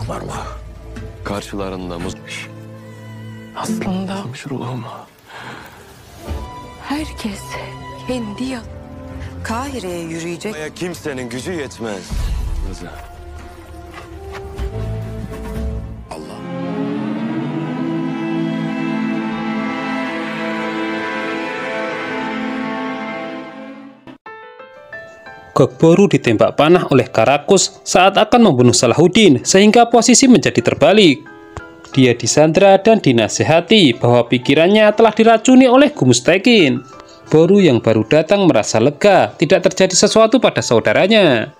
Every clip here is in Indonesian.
var mı? Karşılarında Aslında Herkes kendi yol. Kahire'ye yürüyecek. kimsenin gücü yetmez. Allah. Gokboru ditembak panah oleh Karakus saat akan membunuh Salahuddin, sehingga posisi menjadi terbalik. Dia disandra dan dinasihati bahwa pikirannya telah diracuni oleh Gumustekin. Boru yang baru datang merasa lega tidak terjadi sesuatu pada saudaranya.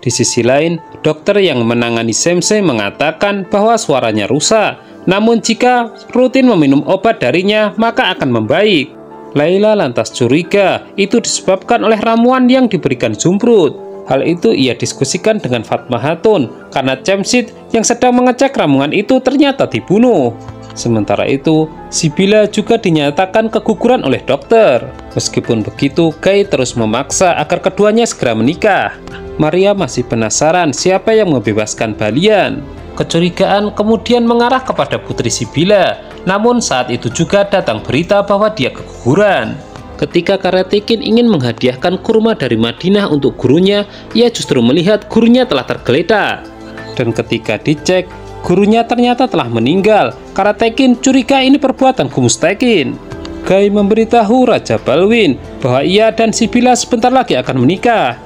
Di sisi lain, dokter yang menangani Semse mengatakan bahwa suaranya rusak, namun jika rutin meminum obat darinya maka akan membaik. Laila lantas curiga itu disebabkan oleh ramuan yang diberikan Zumrud. Hal itu ia diskusikan dengan Fatma Hatun karena Cemsid yang sedang mengecek ramuan itu ternyata dibunuh. Sementara itu, Sibila juga dinyatakan keguguran oleh dokter. Meskipun begitu, Gai terus memaksa agar keduanya segera menikah. Maria masih penasaran siapa yang membebaskan Balian. Kecurigaan kemudian mengarah kepada putri Sibila, namun saat itu juga datang berita bahwa dia keguguran. Ketika Karatekin ingin menghadiahkan kurma dari Madinah untuk gurunya, ia justru melihat gurunya telah tergeletak. Dan ketika dicek, gurunya ternyata telah meninggal. Karatekin curiga ini perbuatan Gumustekin. Gai memberitahu Raja Balwin bahwa ia dan Sibila sebentar lagi akan menikah.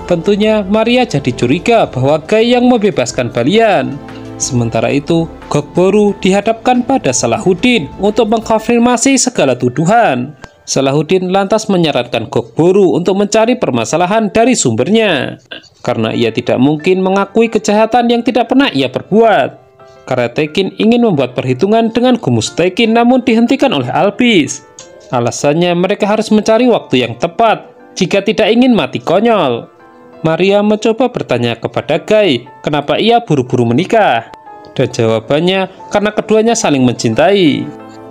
Tentunya Maria jadi curiga bahwa Gai yang membebaskan Balian. Sementara itu, Gokboru dihadapkan pada Salahuddin untuk mengkonfirmasi segala tuduhan. Salahuddin lantas menyarankan Gokboru untuk mencari permasalahan dari sumbernya, karena ia tidak mungkin mengakui kejahatan yang tidak pernah ia perbuat. Karatekin ingin membuat perhitungan dengan Gumustekin namun dihentikan oleh Albis. Alasannya mereka harus mencari waktu yang tepat jika tidak ingin mati konyol. Maria mencoba bertanya kepada Gai kenapa ia buru-buru menikah, dan jawabannya karena keduanya saling mencintai.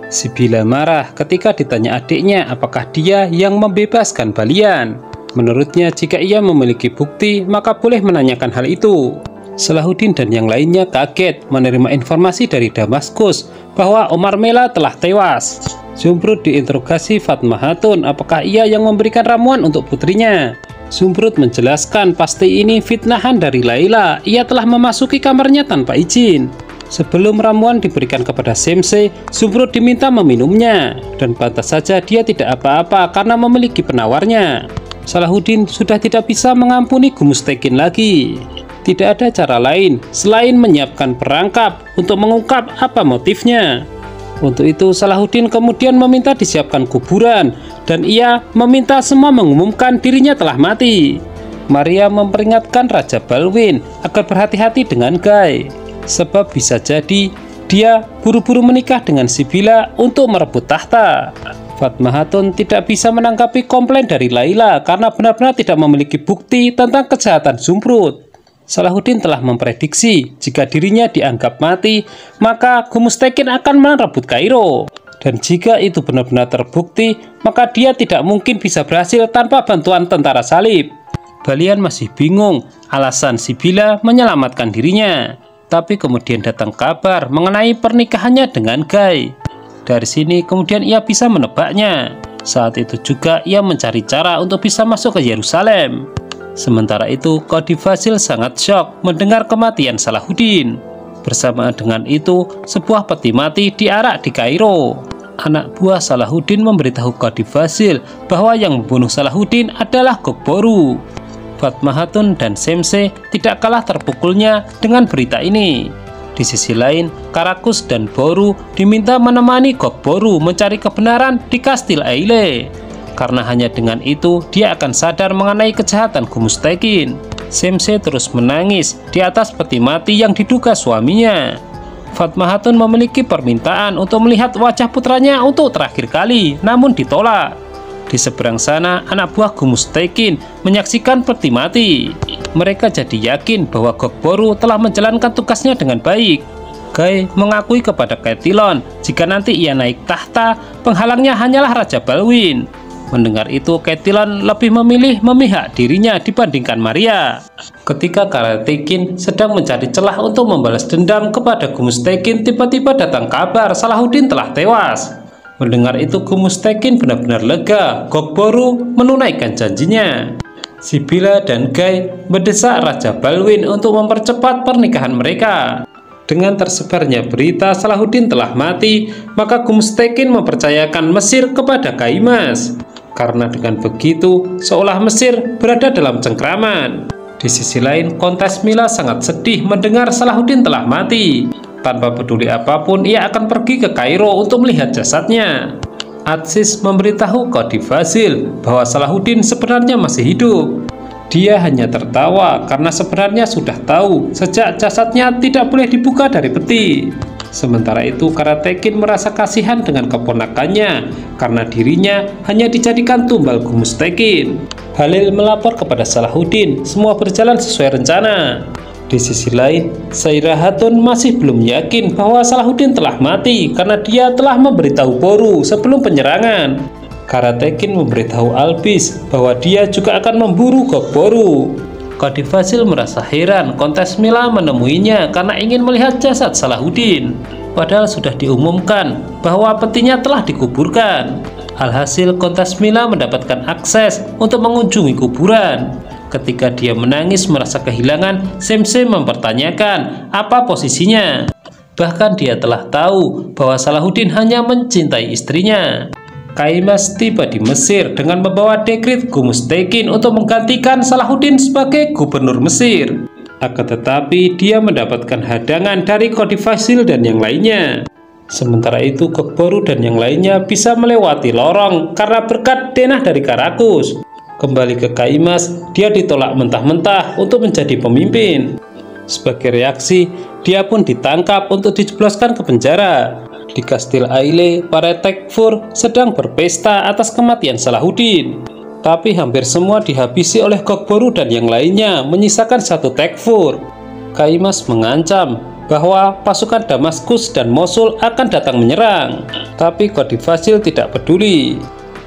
Sibila marah ketika ditanya adiknya apakah dia yang membebaskan Balian. Menurutnya jika ia memiliki bukti maka boleh menanyakan hal itu. Salahuddin dan yang lainnya kaget menerima informasi dari Damaskus bahwa Omar Mela telah tewas. Zumrud diinterogasi Fatma Hatun apakah ia yang memberikan ramuan untuk putrinya. Zumrud menjelaskan pasti ini fitnahan dari Laila, ia telah memasuki kamarnya tanpa izin. Sebelum ramuan diberikan kepada Semse, Zumrud diminta meminumnya, dan pantas saja dia tidak apa-apa karena memiliki penawarnya. Salahuddin sudah tidak bisa mengampuni Gumustekin lagi. Tidak ada cara lain selain menyiapkan perangkap untuk mengungkap apa motifnya. Untuk itu Salahuddin kemudian meminta disiapkan kuburan, dan ia meminta semua mengumumkan dirinya telah mati. Maria memperingatkan Raja Balwin agar berhati-hati dengan Gai, sebab bisa jadi dia buru-buru menikah dengan Sibila untuk merebut tahta. Fatma Hatun tidak bisa menanggapi komplain dari Laila karena benar-benar tidak memiliki bukti tentang kejahatan Zumrud. Salahuddin telah memprediksi jika dirinya dianggap mati, maka Gumustekin akan merebut Kairo. Dan jika itu benar-benar terbukti, maka dia tidak mungkin bisa berhasil tanpa bantuan tentara salib. Balian masih bingung alasan Sibila menyelamatkan dirinya. Tapi kemudian datang kabar mengenai pernikahannya dengan Gai. Dari sini kemudian ia bisa menebaknya. Saat itu juga ia mencari cara untuk bisa masuk ke Yerusalem. Sementara itu, Qadi Fazil sangat syok mendengar kematian Salahuddin. Bersamaan dengan itu, sebuah peti mati diarak di Kairo. Anak buah Salahuddin memberitahu Qadi Fazil bahwa yang membunuh Salahuddin adalah Gokboru. Fatma Hatun dan Semse tidak kalah terpukulnya dengan berita ini. Di sisi lain, Karakus dan Boru diminta menemani Gokboru mencari kebenaran di Kastil Eile. Karena hanya dengan itu dia akan sadar mengenai kejahatan Gumustekin. Semse terus menangis di atas peti mati yang diduga suaminya. Fatma Hatun memiliki permintaan untuk melihat wajah putranya untuk terakhir kali, namun ditolak. Di seberang sana, anak buah Gumustekin menyaksikan peti mati. Mereka jadi yakin bahwa Gokboru telah menjalankan tugasnya dengan baik. Gai mengakui kepada Ketilon jika nanti ia naik tahta, penghalangnya hanyalah Raja Balwin. Mendengar itu, Catelyn lebih memilih memihak dirinya dibandingkan Maria. Ketika Karate Kid sedang mencari celah untuk membalas dendam kepada Gumustekin, tiba-tiba datang kabar Salahuddin telah tewas. Mendengar itu, Gumustekin benar-benar lega. Gogboru menunaikan janjinya. Sibila dan Guy mendesak Raja Balwin untuk mempercepat pernikahan mereka. Dengan tersebarnya berita Salahuddin telah mati, maka Gumustekin mempercayakan Mesir kepada Kaimas. Karena dengan begitu, seolah Mesir berada dalam cengkraman. Di sisi lain, Kontes Mila sangat sedih mendengar Salahuddin telah mati. Tanpa peduli apapun, ia akan pergi ke Kairo untuk melihat jasadnya. Atsis memberitahu Qadi Fazil bahwa Salahuddin sebenarnya masih hidup. Dia hanya tertawa karena sebenarnya sudah tahu sejak jasadnya tidak boleh dibuka dari peti. Sementara itu, Karate Kid merasa kasihan dengan keponakannya karena dirinya hanya dijadikan tumbal Gumustekin. Halil melapor kepada Salahuddin, semua berjalan sesuai rencana. Di sisi lain, Saira Hatun masih belum yakin bahwa Salahuddin telah mati karena dia telah memberitahu Boru sebelum penyerangan. Karate Kid memberitahu Albis bahwa dia juga akan memburu Gogboru. Qadi Fazil merasa heran Kontes Mila menemuinya karena ingin melihat jasad Salahuddin. Padahal sudah diumumkan bahwa petinya telah dikuburkan. Alhasil Kontes Mila mendapatkan akses untuk mengunjungi kuburan. Ketika dia menangis merasa kehilangan, Semse mempertanyakan apa posisinya. Bahkan dia telah tahu bahwa Salahuddin hanya mencintai istrinya. Kaimas tiba di Mesir dengan membawa dekrit Gumustekin untuk menggantikan Salahuddin sebagai gubernur Mesir. Akan tetapi dia mendapatkan hadangan dari Qadi Fazil dan yang lainnya. Sementara itu Gogboru dan yang lainnya bisa melewati lorong karena berkat denah dari Karakus. Kembali ke Kaimas, dia ditolak mentah-mentah untuk menjadi pemimpin. Sebagai reaksi, dia pun ditangkap untuk dijebloskan ke penjara. Di Kastil Aile, para Tekfur sedang berpesta atas kematian Salahuddin. Tapi hampir semua dihabisi oleh Gogboru dan yang lainnya, menyisakan satu Tekfur. Kaimas mengancam bahwa pasukan Damaskus dan Mosul akan datang menyerang. Tapi Qadi Fazil tidak peduli.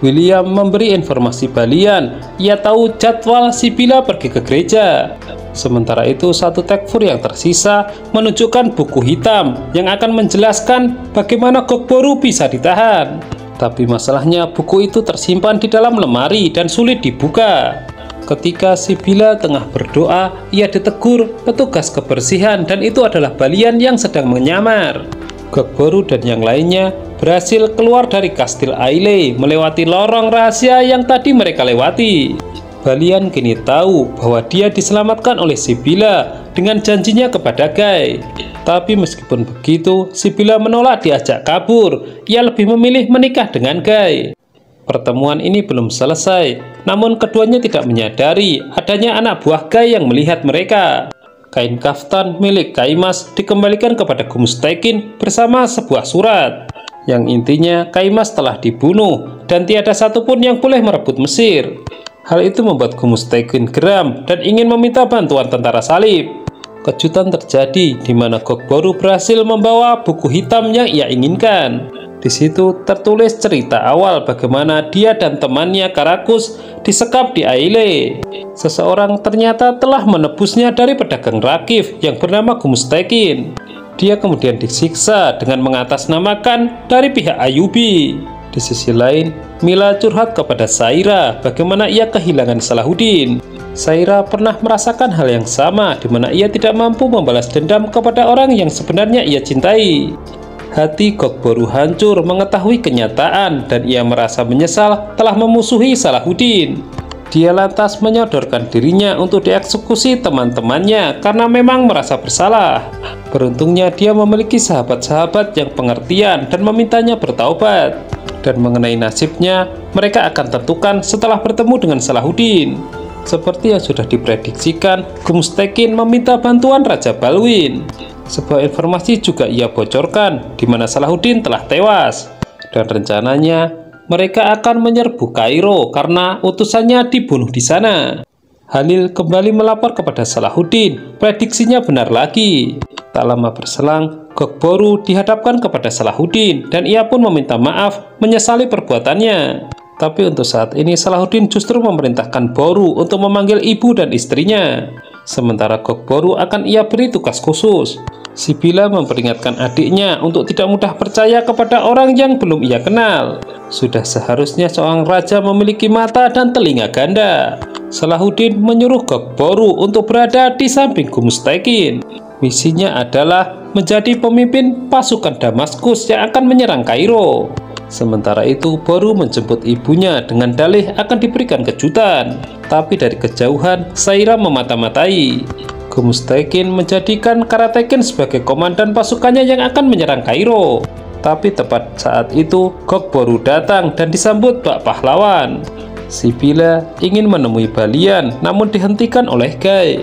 William memberi informasi balian. Ia tahu jadwal Sibila pergi ke gereja. Sementara itu, satu Tekfur yang tersisa menunjukkan buku hitam yang akan menjelaskan bagaimana Gogboru bisa ditahan. Tapi masalahnya buku itu tersimpan di dalam lemari dan sulit dibuka. Ketika Sibila tengah berdoa, ia ditegur petugas kebersihan dan itu adalah balian yang sedang menyamar. Gogboru dan yang lainnya berhasil keluar dari Kastil Aile melewati lorong rahasia yang tadi mereka lewati. Balian kini tahu bahwa dia diselamatkan oleh Sibila dengan janjinya kepada Guy. Tapi meskipun begitu, Sibila menolak diajak kabur. Ia lebih memilih menikah dengan Guy. Pertemuan ini belum selesai, namun keduanya tidak menyadari adanya anak buah Guy yang melihat mereka. Kain kaftan milik Kaimas dikembalikan kepada Gumustekin bersama sebuah surat yang intinya Kaimas telah dibunuh dan tiada satupun yang boleh merebut Mesir. Hal itu membuat Gumustekin geram dan ingin meminta bantuan tentara salib. Kejutan terjadi di mana Gogboru berhasil membawa buku hitam yang ia inginkan. Di situ tertulis cerita awal bagaimana dia dan temannya Karakus disekap di Aile. Seseorang ternyata telah menebusnya dari pedagang Rakif yang bernama Gumustekin. Dia kemudian disiksa dengan mengatasnamakan dari pihak Ayubi. Di sisi lain, Mila curhat kepada Saira bagaimana ia kehilangan Salahuddin. Saira pernah merasakan hal yang sama di mana ia tidak mampu membalas dendam kepada orang yang sebenarnya ia cintai. Hati Gogboru hancur mengetahui kenyataan dan ia merasa menyesal telah memusuhi Salahuddin. Dia lantas menyodorkan dirinya untuk dieksekusi teman-temannya karena memang merasa bersalah. Beruntungnya dia memiliki sahabat-sahabat yang pengertian dan memintanya bertaubat. Dan mengenai nasibnya, mereka akan tentukan setelah bertemu dengan Salahuddin. Seperti yang sudah diprediksikan, Gumustekin meminta bantuan Raja Balwin. Sebuah informasi juga ia bocorkan, di mana Salahuddin telah tewas. Dan rencananya, mereka akan menyerbu Kairo karena utusannya dibunuh di sana. Halil kembali melapor kepada Salahuddin, prediksinya benar lagi. Tak lama berselang, Gogboru dihadapkan kepada Salahuddin dan ia pun meminta maaf menyesali perbuatannya. Tapi untuk saat ini Salahuddin justru memerintahkan Boru untuk memanggil ibu dan istrinya. Sementara Gok Boru akan ia beri tugas khusus. Sibila memperingatkan adiknya untuk tidak mudah percaya kepada orang yang belum ia kenal. Sudah seharusnya seorang raja memiliki mata dan telinga ganda. Salahuddin menyuruh Gok Boru untuk berada di samping Gumustekin. Misinya adalah menjadi pemimpin pasukan Damaskus yang akan menyerang Kairo. Sementara itu Boru menjemput ibunya dengan dalih akan diberikan kejutan. Tapi dari kejauhan Saira memata-matai. Gumustekin menjadikan Karatekin sebagai komandan pasukannya yang akan menyerang Kairo. Tapi tepat saat itu Gok Boru datang dan disambut bak pahlawan. Sibila ingin menemui Balian namun dihentikan oleh Gai.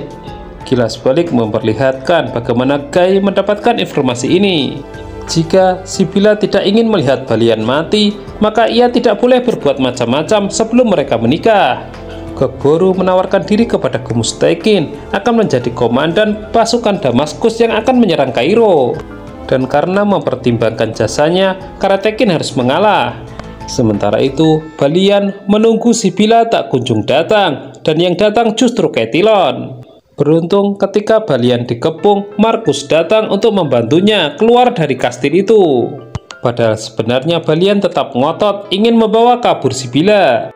Kilas balik memperlihatkan bagaimana Gai mendapatkan informasi ini. Jika Sibila tidak ingin melihat Balian mati, maka ia tidak boleh berbuat macam-macam sebelum mereka menikah. Gok Boru menawarkan diri kepada Gumustekin akan menjadi komandan pasukan Damaskus yang akan menyerang Kairo. Dan karena mempertimbangkan jasanya, Karatekin harus mengalah. Sementara itu, Balian menunggu Sibila tak kunjung datang, dan yang datang justru Ketilon. Beruntung ketika Balian dikepung, Markus datang untuk membantunya keluar dari kastil itu. Padahal sebenarnya Balian tetap ngotot ingin membawa kabur Sibila.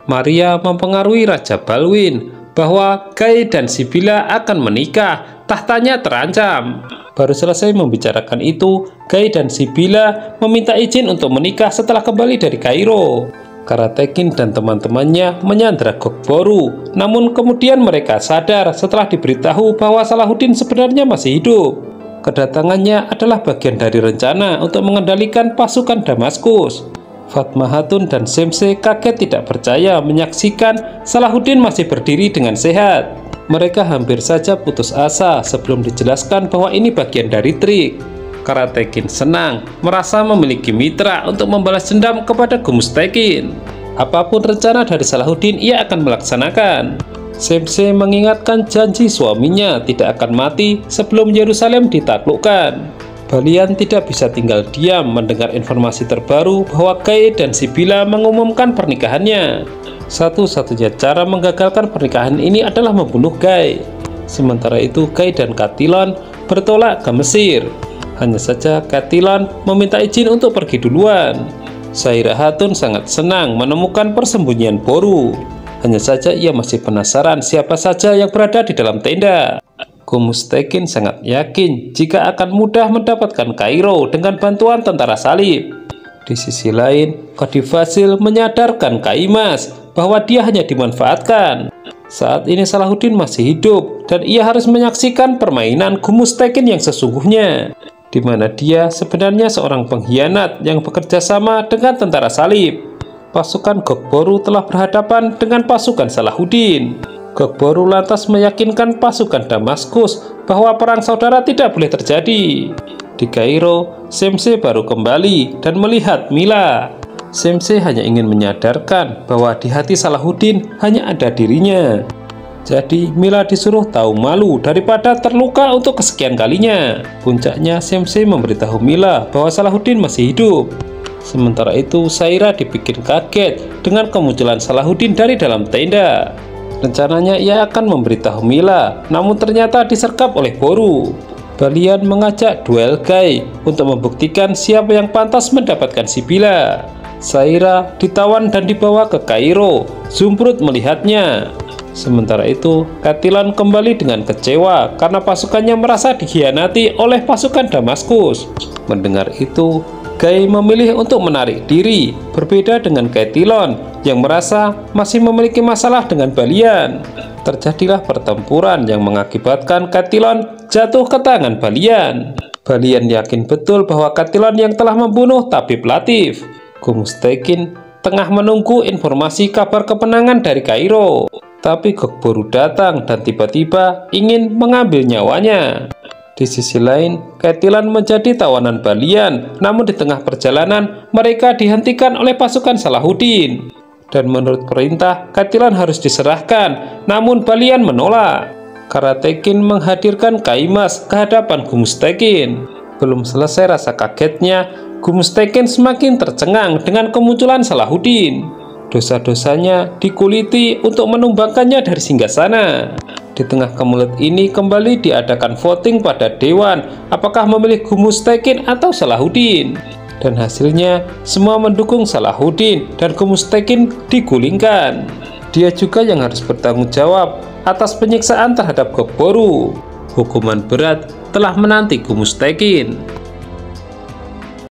Maria mempengaruhi Raja Balwin bahwa Gai dan Sibila akan menikah, tahtanya terancam. Baru selesai membicarakan itu, Gai dan Sibila meminta izin untuk menikah setelah kembali dari Kairo. Karatekin dan teman-temannya menyandra Gok Boru, namun kemudian mereka sadar setelah diberitahu bahwa Salahuddin sebenarnya masih hidup. Kedatangannya adalah bagian dari rencana untuk mengendalikan pasukan Damaskus. Fatma Hatun dan Semse kaget tidak percaya menyaksikan Salahuddin masih berdiri dengan sehat. Mereka hampir saja putus asa sebelum dijelaskan bahwa ini bagian dari trik. Karatekin senang merasa memiliki mitra untuk membalas dendam kepada Gumustekin. Apapun rencana dari Salahuddin ia akan melaksanakan. Semse mengingatkan janji suaminya tidak akan mati sebelum Yerusalem ditaklukkan. Balian tidak bisa tinggal diam mendengar informasi terbaru bahwa Gai dan Sibila mengumumkan pernikahannya. Satu-satunya cara menggagalkan pernikahan ini adalah membunuh Gai. Sementara itu Gai dan Ketilon bertolak ke Mesir. Hanya saja Ketilon meminta izin untuk pergi duluan. Saira Hatun sangat senang menemukan persembunyian Boru. Hanya saja ia masih penasaran siapa saja yang berada di dalam tenda. Gumustekin sangat yakin jika akan mudah mendapatkan Kairo dengan bantuan tentara salib. Di sisi lain, Khadifasil menyadarkan Kaimas bahwa dia hanya dimanfaatkan. Saat ini Salahuddin masih hidup dan ia harus menyaksikan permainan Gumustekin yang sesungguhnya, di mana dia sebenarnya seorang pengkhianat yang bekerja sama dengan tentara salib. Pasukan Gok Boru telah berhadapan dengan pasukan Salahuddin. Gok Boru lantas meyakinkan pasukan Damaskus bahwa perang saudara tidak boleh terjadi. Di Kairo, Semse baru kembali dan melihat Mila. Semse hanya ingin menyadarkan bahwa di hati Salahuddin hanya ada dirinya. Jadi Mila disuruh tahu malu daripada terluka untuk kesekian kalinya. Puncaknya Semse memberitahu Mila bahwa Salahuddin masih hidup. Sementara itu Saira dibikin kaget dengan kemunculan Salahuddin dari dalam tenda. Rencananya ia akan memberitahu Mila, namun ternyata disergap oleh Boru. Balian mengajak duel Gai untuk membuktikan siapa yang pantas mendapatkan Sibila. Saira ditawan dan dibawa ke Kairo. Zumrud melihatnya. Sementara itu, Ketilon kembali dengan kecewa karena pasukannya merasa dikhianati oleh pasukan Damaskus. Mendengar itu, Gai memilih untuk menarik diri, berbeda dengan Ketilon yang merasa masih memiliki masalah dengan Balian. Terjadilah pertempuran yang mengakibatkan Ketilon jatuh ke tangan Balian. Balian yakin betul bahwa Ketilon yang telah membunuh tabib Latif. Gumustekin tengah menunggu informasi kabar kemenangan dari Kairo. Tapi Gok Boru datang dan tiba-tiba ingin mengambil nyawanya. Di sisi lain, Ketilon menjadi tawanan Balian, namun di tengah perjalanan mereka dihentikan oleh pasukan Salahuddin. Dan menurut perintah, Ketilon harus diserahkan, namun Balian menolak. Karatekin menghadirkan Kaimas ke hadapan Gumustekin. Belum selesai rasa kagetnya, Gumustekin semakin tercengang dengan kemunculan Salahuddin. Dosa-dosanya dikuliti untuk menumbangkannya dari singgasana. Di tengah kemelut ini kembali diadakan voting pada dewan apakah memilih Gumustekin atau Salahuddin. Dan hasilnya semua mendukung Salahuddin dan Gumustekin digulingkan. Dia juga yang harus bertanggung jawab atas penyiksaan terhadap Gokboru. Hukuman berat telah menanti Gumustekin.